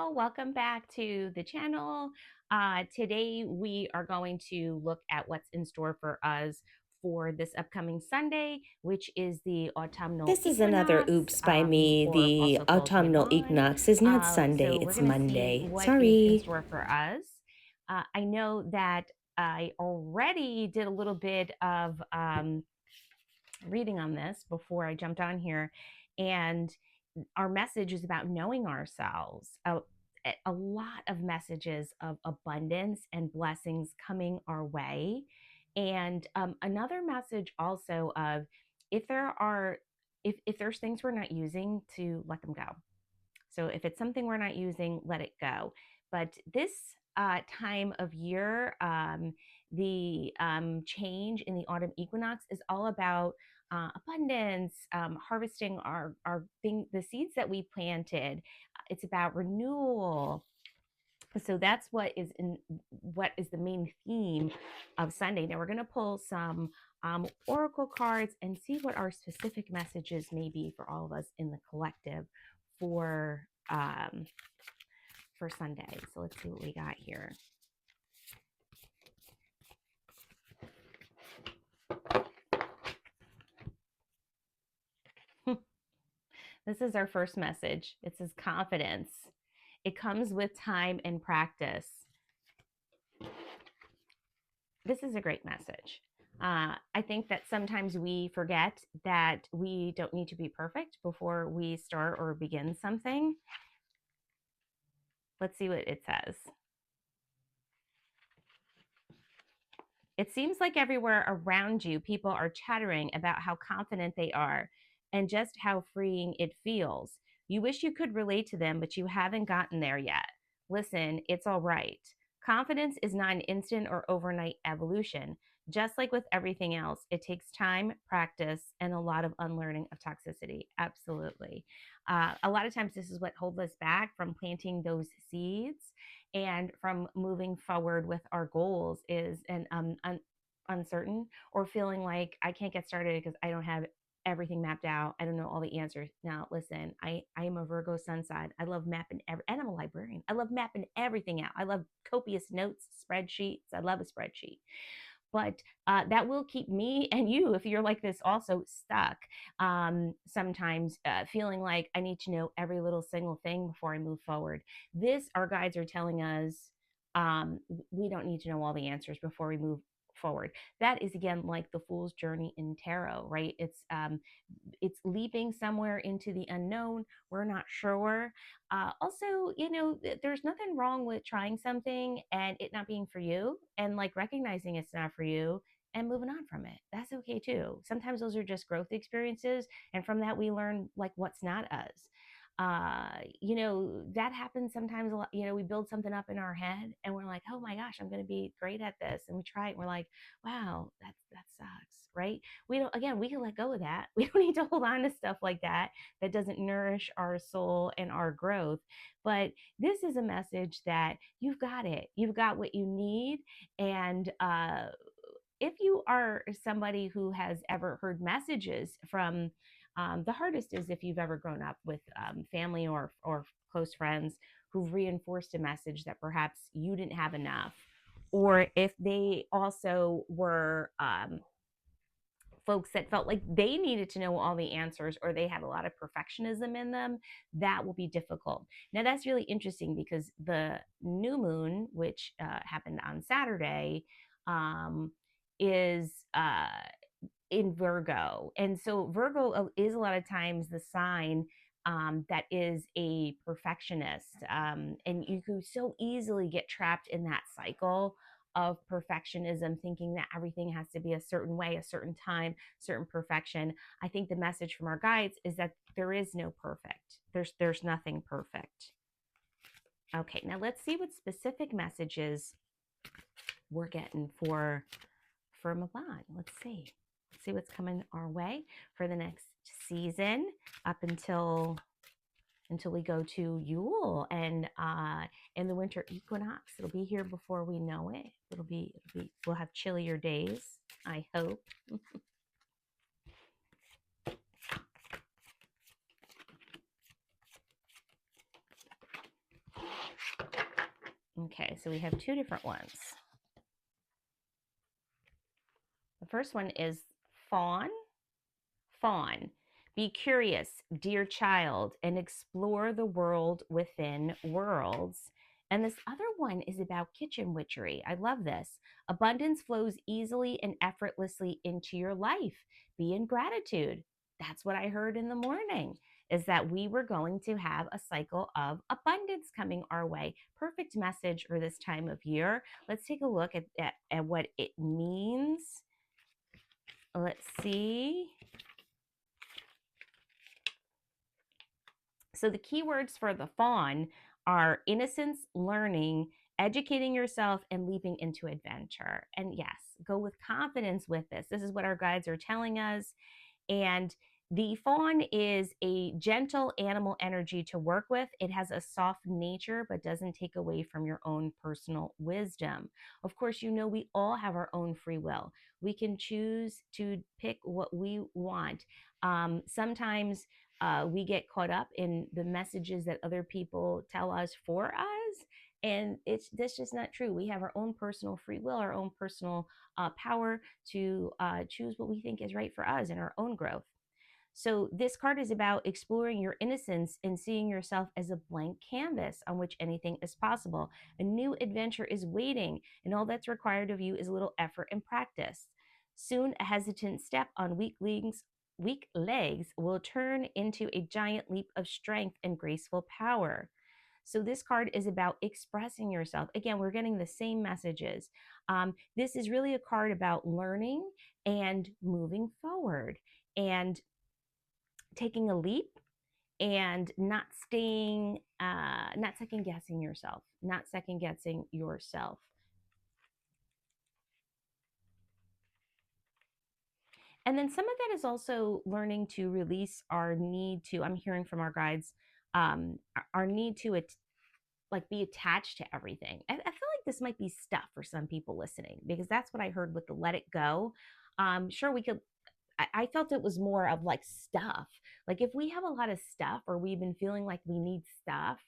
all, welcome back to the channel. Today we are going to look at what's in store for us for this upcoming Sunday, which is the autumnal This is another equinox, oops by me. or The also called autumnal Mabon. equinox is not Sunday, So we're it's going to see Monday. what is in Sorry. store for us. I know that I already did a little bit of reading on this before I jumped on here, and our message is about knowing ourselves. A lot of messages of abundance and blessings coming our way. And another message also of if there are if there's things we're not using, to let them go. So if it's something we're not using, let it go. But this time of year, the change in the autumn equinox is all about abundance, harvesting the seeds that we planted. It's about renewal. So that's what is the main theme of Sunday. Now we're going to pull some oracle cards and see what our specific messages may be for all of us in the collective for Sunday. So let's see what we got here. This is our first message. It says confidence. It comes with time and practice. This is a great message. I think that sometimes we forget that we don't need to be perfect before we start or begin something. Let's see what it says. It seems like everywhere around you, people are chattering about how confident they are and just how freeing it feels. You wish you could relate to them, but you haven't gotten there yet. Listen, it's all right. Confidence is not an instant or overnight evolution. Just like with everything else, it takes time, practice, and a lot of unlearning of toxicity. Absolutely. A lot of times, this is what holds us back from planting those seeds and from moving forward with our goals is an uncertain, or feeling like I can't get started because I don't have everything mapped out. I don't know all the answers. Now, listen, I am a Virgo sun sign. I love mapping and I'm a librarian. I love mapping everything out. I love copious notes, spreadsheets. I love a spreadsheet. But that will keep me and you, if you're like this, also stuck. Sometimes feeling like I need to know every little single thing before I move forward. This, our guides are telling us, we don't need to know all the answers before we move forward. That is again like the fool's journey in tarot, right? It's leaping somewhere into the unknown. We're not sure. Also, there's nothing wrong with trying something and it not being for you, and like recognizing it's not for you and moving on from it. That's okay too. Sometimes those are just growth experiences, and from that we learn like what's not us. That happens sometimes a lot. We build something up in our head and we're like, oh my gosh, I'm going to be great at this, and we try it and we're like, wow, that sucks, right? We can let go of that. We don't need to hold on to stuff like that doesn't nourish our soul and our growth. But this is a message that you've got it. You've got what you need. And if you are somebody who has ever heard messages from the hardest is if you've ever grown up with family or close friends who've reinforced a message that perhaps you didn't have enough, or if they also were folks that felt like they needed to know all the answers, or they had a lot of perfectionism in them, that will be difficult. Now, that's really interesting because the new moon, which happened on Saturday, is in Virgo. And so Virgo is a lot of times the sign that is a perfectionist. And you can so easily get trapped in that cycle of perfectionism, thinking that everything has to be a certain way, a certain time, certain perfection. I think the message from our guides is that there is no perfect. There's nothing perfect. Okay, now let's see what specific messages we're getting for Mabon. Let's see what's coming our way for the next season up until we go to Yule and in the winter equinox. It'll be here before we know it. We'll have chillier days, I hope. Okay, so we have two different ones. The first one is Fawn. Fawn. Be curious, dear child, and explore the world within worlds. And this other one is about kitchen witchery. I love this. Abundance flows easily and effortlessly into your life. Be in gratitude. That's what I heard in the morning, is that we were going to have a cycle of abundance coming our way. Perfect message for this time of year. Let's take a look at what it means. Let's see. So the keywords for the fawn are innocence, learning, educating yourself, and leaping into adventure. And yes, go with confidence with this. This is what our guides are telling us. And the fawn is a gentle animal energy to work with. It has a soft nature, but doesn't take away from your own personal wisdom. Of course, you know, we all have our own free will. We can choose to pick what we want. Sometimes we get caught up in the messages that other people tell us for us. And that's just not true. We have our own personal free will, our own personal power to choose what we think is right for us and our own growth. So, this card is about exploring your innocence and seeing yourself as a blank canvas on which anything is possible. A new adventure is waiting, and all that's required of you is a little effort and practice. Soon, a hesitant step on weak legs will turn into a giant leap of strength and graceful power. So, this card is about expressing yourself. Again, we're getting the same messages. This is really a card about learning and moving forward and taking a leap and not second guessing yourself, not second guessing yourself. And then some of that is also learning to release our need to, I'm hearing from our guides, our need to like be attached to everything. I feel like this might be stuff for some people listening, because that's what I heard with the let it go. Sure, we could, I felt it was more of like stuff. Like if we have a lot of stuff or we've been feeling like we need stuff,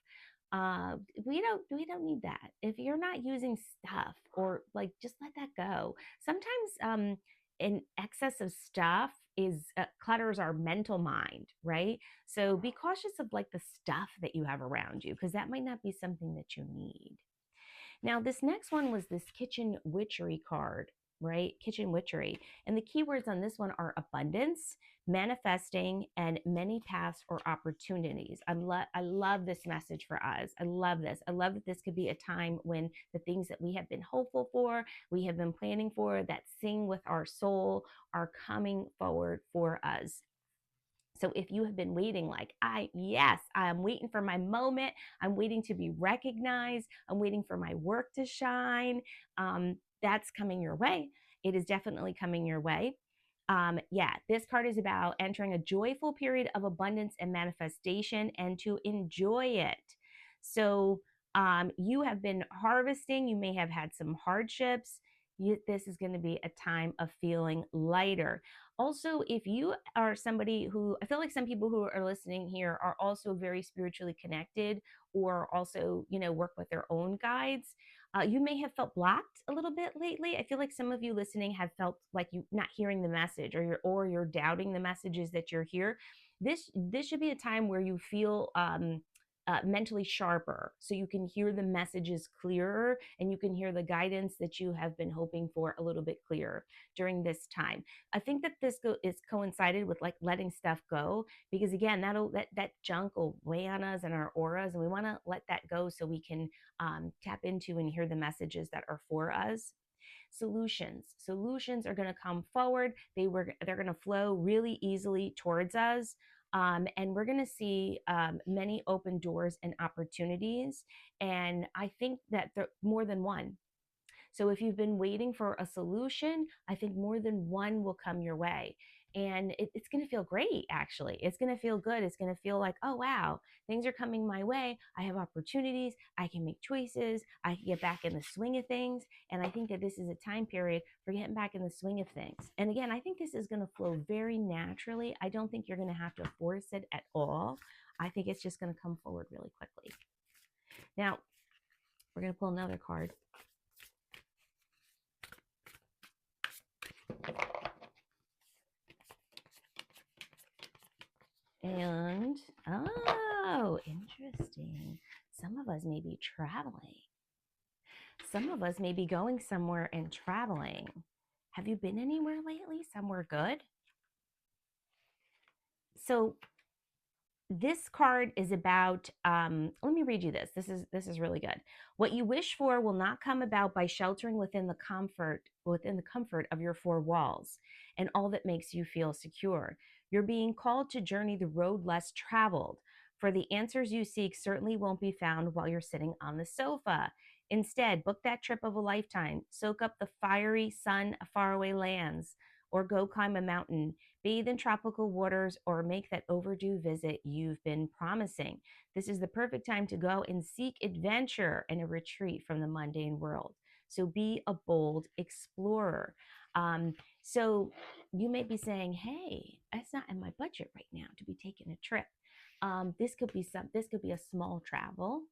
we don't need that. If you're not using stuff, or like, just let that go. Sometimes an excess of stuff is clutters our mental mind, right? So be cautious of like the stuff that you have around you, because that might not be something that you need. Now, this next one was this kitchen witchery card, right? Kitchen witchery. And the keywords on this one are abundance, manifesting, and many paths or opportunities. I love this message for us. I love this. I love that this could be a time when the things that we have been hopeful for, we have been planning for, that sing with our soul, are coming forward for us. So if you have been waiting, like yes, I'm waiting for my moment. I'm waiting to be recognized. I'm waiting for my work to shine. That's coming your way. It is definitely coming your way. Yeah, this card is about entering a joyful period of abundance and manifestation, and to enjoy it. So you have been harvesting. You may have had some hardships. This is going to be a time of feeling lighter. Also, if you are somebody who, I feel like some people who are listening here are also very spiritually connected, or also, you know, work with their own guides. You may have felt blocked a little bit lately. I feel like some of you listening have felt like you not hearing the message, or you're doubting the messages that you're here. This should be a time where you feel mentally sharper, so you can hear the messages clearer, and you can hear the guidance that you have been hoping for a little bit clearer during this time. I think that this is coincided with like letting stuff go, because again, that junk will weigh on us and our auras, and we want to let that go so we can tap into and hear the messages that are for us. Solutions are going to come forward. They're going to flow really easily towards us. And we're going to see many open doors and opportunities. And I think that there more than one. So if you've been waiting for a solution, I think more than one will come your way. And it's going to feel great, actually. It's going to feel good. It's going to feel like, oh, wow, things are coming my way. I have opportunities. I can make choices. I can get back in the swing of things. And I think that this is a time period for getting back in the swing of things. And again, I think this is going to flow very naturally. I don't think you're going to have to force it at all. I think it's just going to come forward really quickly. Now, We're going to pull another card. And, oh, interesting. Some of us may be traveling. Some of us may be going somewhere and traveling. Have you been anywhere lately? Somewhere good? So this card is about, let me read you this. This is really good. What you wish for will not come about by sheltering within the comfort of your four walls and all that makes you feel secure. You're being called to journey the road less traveled, for the answers you seek certainly won't be found while you're sitting on the sofa. Instead, book that trip of a lifetime, soak up the fiery sun of faraway lands, or go climb a mountain, bathe in tropical waters, or make that overdue visit you've been promising. This is the perfect time to go and seek adventure and a retreat from the mundane world. So be a bold explorer. So you may be saying, "Hey, it's not in my budget right now to be taking a trip." This could be a small travel.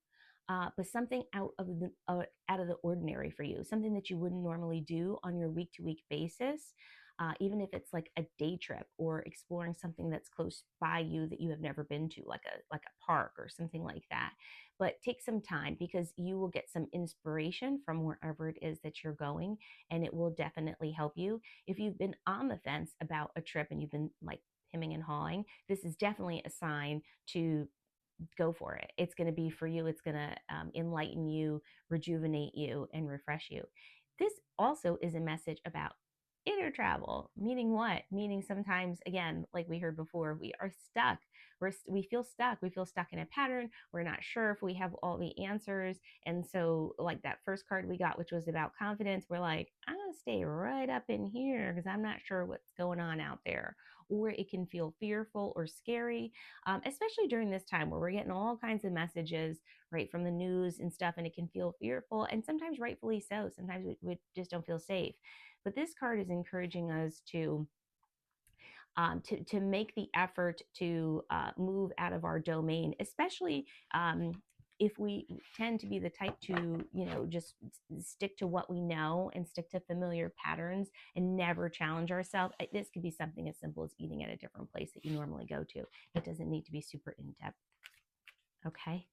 But something out of the ordinary for you, something that you wouldn't normally do on your week to week basis, even if it's like a day trip or exploring something that's close by you that you have never been to, like a park or something like that. But take some time, because you will get some inspiration from wherever it is that you're going, and it will definitely help you. If you've been on the fence about a trip and you've been like hemming and hawing, this is definitely a sign to go for it. It's going to be for you. It's going to enlighten you, rejuvenate you, and refresh you. This also is a message about inner travel. Meaning what? Meaning sometimes, again, like we heard before, we are stuck. We feel stuck. We feel stuck in a pattern. We're not sure if we have all the answers. And so, like that first card we got, which was about confidence, we're like, I'm going to stay right up in here because I'm not sure what's going on out there. Or it can feel fearful or scary, especially during this time where we're getting all kinds of messages right from the news and stuff, and it can feel fearful, and sometimes rightfully so. Sometimes we just don't feel safe. But this card is encouraging us to make the effort to move out of our domain, especially if we tend to be the type to, just stick to what we know and stick to familiar patterns and never challenge ourselves. This could be something as simple as eating at a different place that you normally go to. It doesn't need to be super in depth. Okay.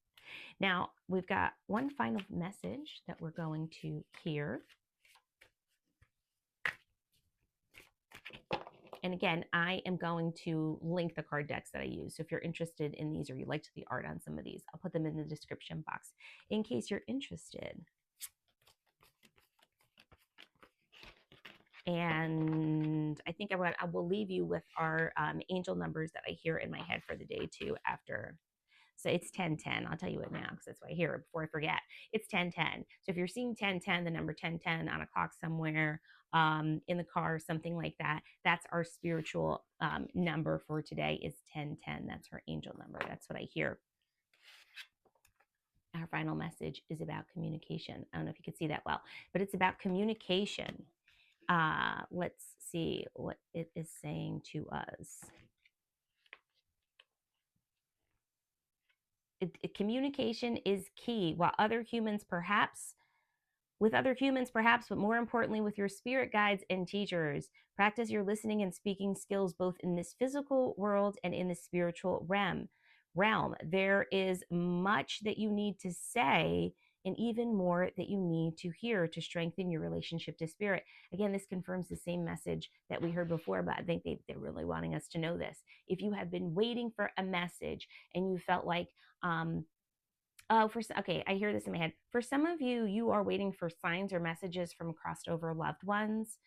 Now we've got one final message that we're going to hear. And again, I am going to link the card decks that I use. So if you're interested in these or you liked the art on some of these, I'll put them in the description box in case you're interested. And I think I will leave you with our angel numbers that I hear in my head for the day too after. So it's 1010. I'll tell you it now because that's why I hear it before I forget. It's 1010. So if you're seeing 1010, the number 1010 on a clock somewhere, in the car, something like that, that's our spiritual number for today is 1010. That's our angel number. That's what I hear. Our final message is about communication. I don't know if you can see that well, but it's about communication. Let's see what it is saying to us. Communication is key. While other humans perhaps, but more importantly, with your spirit guides and teachers. Practice your listening and speaking skills both in this physical world and in the spiritual realm. There is much that you need to say and even more that you need to hear to strengthen your relationship to spirit. Again, this confirms the same message that we heard before, but I think they're really wanting us to know this. If you have been waiting for a message and you felt like, okay, I hear this in my head. For some of you, you are waiting for signs or messages from crossed over loved ones.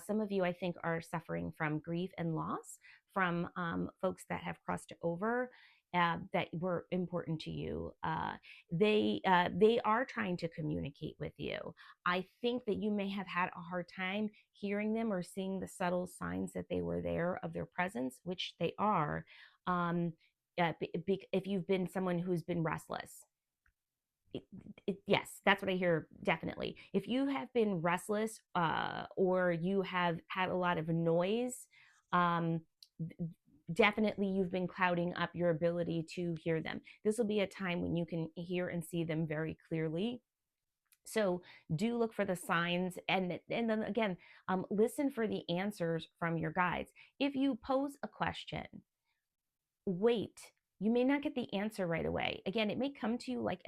Some of you, I think, are suffering from grief and loss from folks that have crossed over. That were important to you. They are trying to communicate with you. I think that you may have had a hard time hearing them or seeing the subtle signs that they were there of their presence, which they are. If you've been someone who's been restless, yes, that's what I hear. Definitely. If you have been restless, or you have had a lot of noise, definitely you've been clouding up your ability to hear them. This will be a time when you can hear and see them very clearly. So do look for the signs, and then again, listen for the answers from your guides. If you pose a question, wait. You may not get the answer right away. Again, it may come to you like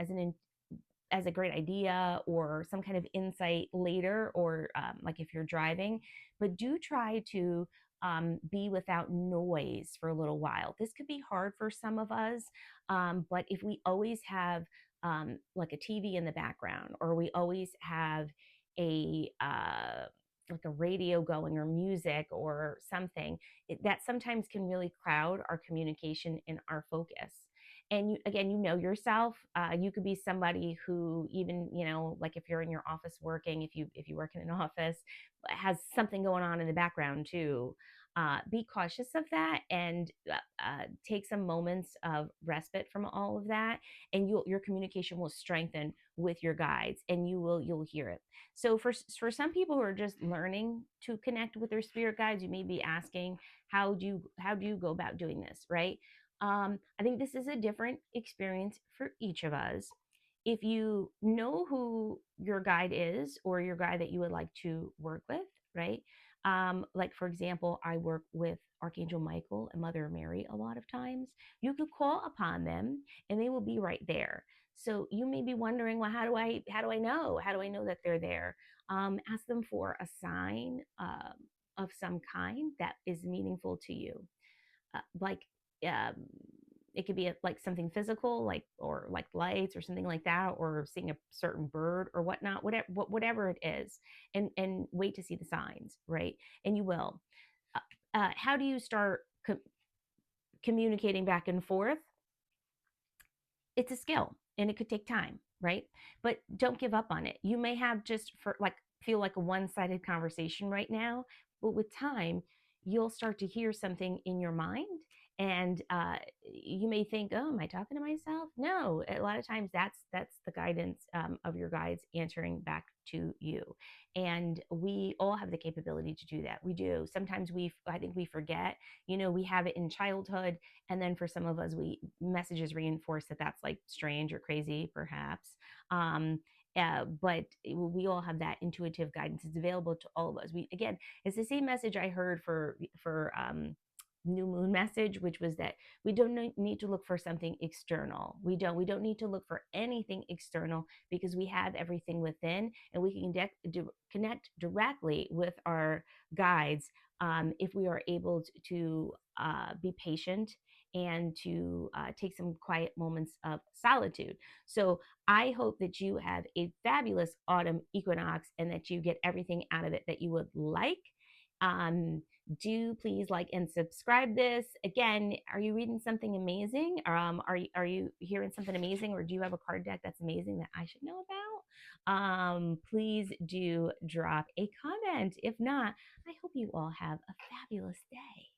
as a great idea or some kind of insight later, or like if you're driving, but do try to be without noise for a little while. This could be hard for some of us, but if we always have like a TV in the background, or we always have a like a radio going, or music or something, that sometimes can really cloud our communication and our focus. And you, again, you know yourself, you could be somebody who, even, like if you're in your office working, if you work in an office, has something going on in the background too. Be cautious of that, and take some moments of respite from all of that, and your communication will strengthen with your guides, and you'll hear it. So for some people who are just learning to connect with their spirit guides, you may be asking, how do you go about doing this, right? I think this is a different experience for each of us. If you know who your guide is, or your guide that you would like to work with, right? Like for example, I work with Archangel Michael and Mother Mary a lot of times. You could call upon them, and they will be right there. So you may be wondering, well, how do I know that they're there? Ask them for a sign of some kind that is meaningful to you, like um, it could be like something physical, like, or like lights or something like that, or seeing a certain bird or whatnot, whatever it is, and wait to see the signs, right? And you will. How do you start communicating back and forth? It's a skill, and it could take time, right? But don't give up on it. You may have just for like feel like a one-sided conversation right now, but with time, you'll start to hear something in your mind, and you may think, oh, am I talking to myself? No, a lot of times that's the guidance of your guides answering back to you. And we all have the capability to do that. We do. Sometimes I think we forget, we have it in childhood, and then for some of us, we messages reinforce that that's like strange or crazy, perhaps. But we all have that intuitive guidance. It's available to all of us. Again, it's the same message I heard for new moon message, which was that we don't need to look for something external. We don't need to look for anything external, because we have everything within, and we can connect directly with our guides, if we are able to be patient, and to take some quiet moments of solitude. So I hope that you have a fabulous autumn equinox, and that you get everything out of it that you would like. Do please like and subscribe this. Again, are you reading something amazing? Are you hearing something amazing, or do you have a card deck that's amazing that I should know about? Please do drop a comment. If not, I hope you all have a fabulous day.